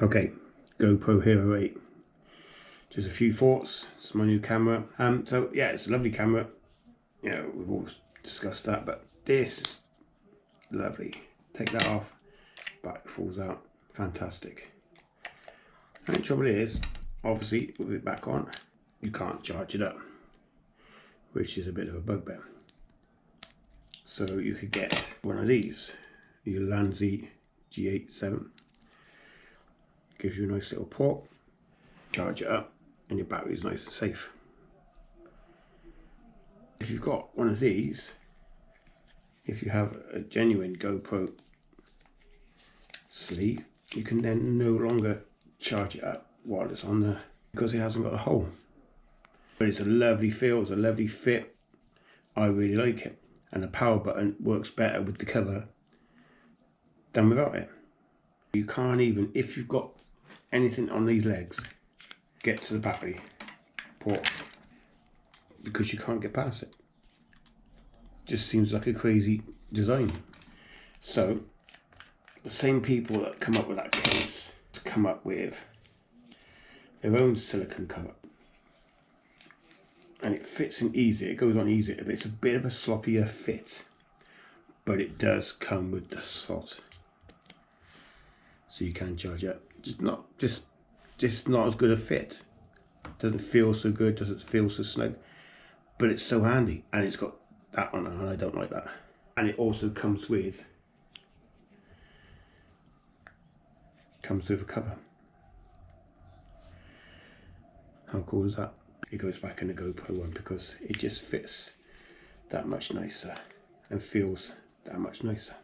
Okay, GoPro Hero 8. Just a few thoughts. It's my new camera. So yeah, it's a lovely camera. You know, we've all discussed that, but this is lovely. Take that off, back falls out. Fantastic. And the trouble is, obviously, with it back on, you can't charge it up, which is a bit of a bugbear. So you could get one of these, the Ulanzi G87. Gives you a nice little port, charge it up, and your battery is nice and safe. If you've got one of these, if you have a genuine GoPro sleeve, you can then no longer charge it up while it's on there because it hasn't got a hole. But it's a lovely feel, it's a lovely fit. I really like it, and the power button works better with the cover than without it. You can't even, if you've got anything on these legs, get to the battery port because you can't get past it. Just seems like a crazy design. So the same people that come up with that case come up with their own silicone cover, and it fits in easier, it goes on easier, but it's a bit of a sloppier fit, but it does come with the slot, so you can charge it up. Just not as good a fit. Doesn't feel so good, doesn't feel so snug, but it's so handy, and it's got that on it, and I don't like that. And it also comes with a cover. How cool is that? It goes back in the GoPro one because it just fits that much nicer and feels that much nicer.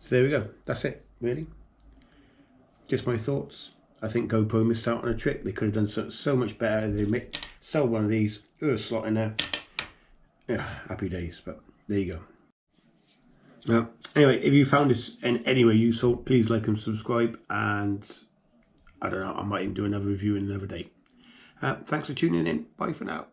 So there we go, that's it really. Just my thoughts. I think GoPro missed out on a trick. They could have done so much better. They sell one of these with a slot in there. Yeah, happy days, but there you go. Well, anyway, if you found this in any way useful, please like and subscribe, and I don't know, I might even do another review in another day. Thanks for tuning in. Bye for now.